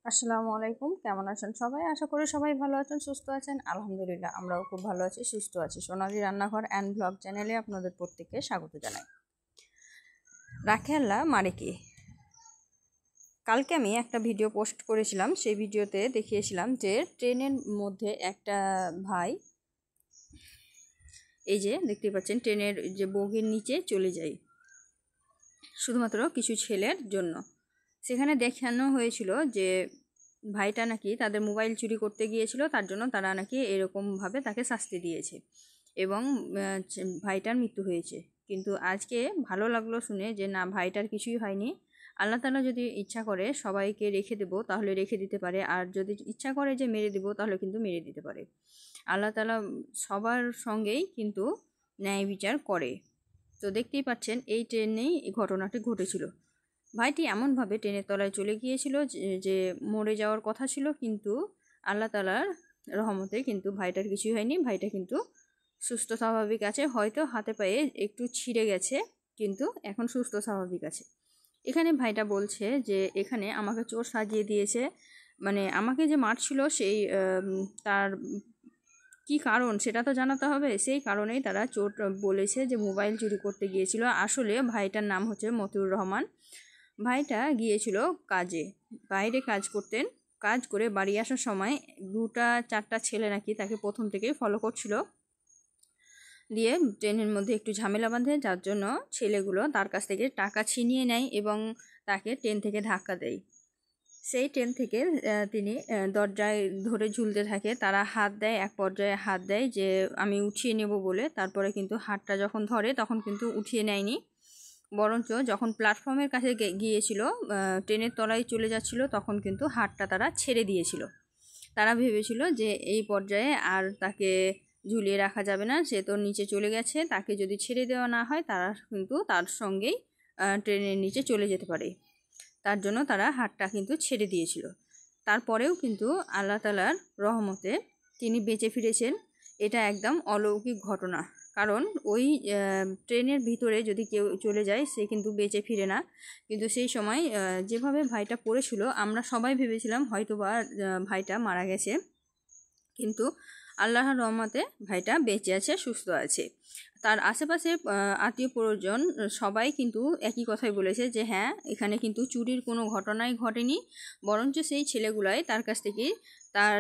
আসসালামু আলাইকুম, কেমন আছেন সবাই? আশা করি সবাই ভালো আছেন, সুস্থ আছেন। আলহামদুলিল্লাহ, আমরাও খুব ভালো আছি, সুস্থ আছি। সোনালী রান্নাঘর অ্যান্ড ব্লগ চ্যানেলে আপনাদের প্রত্যেককে স্বাগত জানাই। রাখে আল্লাহ মারে কি। কালকে আমি একটা ভিডিও পোস্ট করেছিলাম, সেই ভিডিওতে দেখিয়েছিলাম যে ট্রেনের মধ্যে একটা ভাই, এই যে দেখতে পাচ্ছেন, ট্রেনের যে বগির নিচে চলে যায় শুধুমাত্র কিছু ছেলের জন্য। সেখানে দেখানো হয়েছিল যে ভাইটা নাকি তাদের মোবাইল চুরি করতে গিয়েছিল, তার জন্য তারা নাকি এরকমভাবে তাকে শাস্তি দিয়েছে এবং ভাইটার মৃত্যু হয়েছে। কিন্তু আজকে ভালো লাগলো শুনে যে না, ভাইটার কিছুই হয়নি। আল্লাহ তাআলা যদি ইচ্ছা করে সবাইকে রেখে দেবো তাহলে রেখে দিতে পারে, আর যদি ইচ্ছা করে যে মেরে দেবো তাহলে কিন্তু মেরে দিতে পারে। আল্লাহ তাআলা সবার সঙ্গেই কিন্তু ন্যায় বিচার করে। তো দেখতেই পাচ্ছেন এই ট্রেনেই এই ঘটনাটি ঘটেছিল। ভাইটি এমনভাবে ট্রেনের তলায় চলে গিয়েছিল যে মরে যাওয়ার কথা ছিল, কিন্তু আল্লাহ তাআলার রহমতে কিন্তু ভাইটার কিছুই হয়নি। ভাইটা কিন্তু সুস্থ স্বাভাবিক আছে, হয়তো হাতে পায়ে একটু ছিঁড়ে গেছে, কিন্তু এখন সুস্থ স্বাভাবিক আছে। এখানে ভাইটা বলছে যে এখানে আমাকে চোর সাজিয়ে দিয়েছে, মানে আমাকে যে মারছিল সেই তার কি কারণ সেটা তো জানাতে হবে। সেই কারণেই তারা চোর বলেছে যে মোবাইল চুরি করতে গিয়েছিল। আসলে ভাইটার নাম হচ্ছে মতিউর রহমান। ভাইটা গিয়েছিল কাজে, বাইরে কাজ করতেন। কাজ করে বাড়ি আসার সময় 2-4টা ছেলে নাকি তাকে প্রথম থেকেই ফলো করছিল, দিয়ে ট্রেনের মধ্যে একটু ঝামেলা বাঁধে, যার জন্য ছেলেগুলো তার কাছ থেকে টাকা ছিনিয়ে নেয় এবং তাকে ট্রেন থেকে ধাক্কা দেয়। সেই ট্রেন থেকে তিনি দরজায় ধরে ঝুলতে থাকে। তারা হাত দেয়, এক পর্যায়ে হাত দেয় যে আমি উঠিয়ে নেব বলে। তারপরে কিন্তু হাতটা যখন ধরে তখন কিন্তু উঠিয়ে নেয়নি, বরঞ্চ যখন প্ল্যাটফর্মের কাছে গিয়েছিল, ট্রেনের তলায় চলে যাচ্ছিল, তখন কিন্তু হাতটা তারা ছেড়ে দিয়েছিল। তারা ভেবেছিল যে এই পর্যায়ে আর তাকে ঝুলিয়ে রাখা যাবে না, সে তো নিচে চলে গেছে, তাকে যদি ছেড়ে দেওয়া না হয় তারা কিন্তু তার সঙ্গেই ট্রেনের নিচে চলে যেতে পারে। তার জন্য তারা হাতটা কিন্তু ছেড়ে দিয়েছিল। তারপরেও কিন্তু আল্লাহ তাআলার রহমতে তিনি বেঁচে ফিরেছেন। এটা একদম অলৌকিক ঘটনা, কারণ ওই ট্রেনের ভিতরে যদি কেউ চলে যায় সে কিন্তু বেঁচে ফিরে না। কিন্তু সেই সময় যেভাবে ভাইটা পড়েছিল আমরা সবাই ভেবেছিলাম হয়তোবা ভাইটা মারা গেছে, কিন্তু আল্লাহর রহমতে ভাইটা বেঁচে আছে, সুস্থ আছে। তার আশেপাশে আত্মীয় পরিজন সবাই কিন্তু একই কথাই বলেছে যে হ্যাঁ, এখানে কিন্তু চুরির কোনো ঘটনাই ঘটেনি, বরঞ্চ সেই ছেলেগুলাই তার কাছ থেকে তার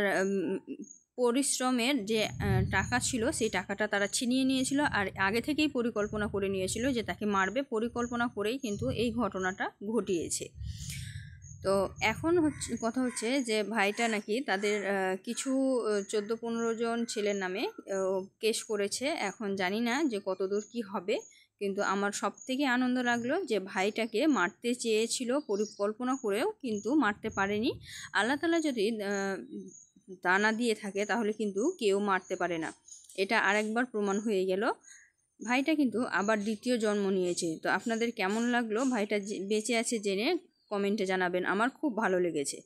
পরিশ্রমের যে টাকা ছিল সেই টাকাটা তারা ছিনিয়ে নিয়েছিল, আর আগে থেকেই পরিকল্পনা করে নিয়েছিল যে তাকে মারবে। পরিকল্পনা করেই কিন্তু এই ঘটনাটা ঘটিয়েছে। তো এখন কথা হচ্ছে যে ভাইটা নাকি তাদের কিছু 14-15 জন ছেলের নামে কেস করেছে। এখন জানি না যে কতদূর কি হবে, কিন্তু আমার সব থেকে আনন্দ লাগলো যে ভাইটাকে মারতে চেয়েছিল পরিকল্পনা করেও, কিন্তু মারতে পারেনি। আল্লাহ তাআলা যদি দানা দিয়ে থাকে তাহলে কিন্তু কেউ মারতে পারে না। এটা আরেকবার প্রমাণ হয়ে গেল। ভাইটা কিন্তু আবার দ্বিতীয় জন্ম নিয়েছে। তো আপনাদের কেমন লাগলো ভাইটা বেঁচে আছে জেনে কমেন্টে জানাবেন, আমার খুব ভালো লেগেছে।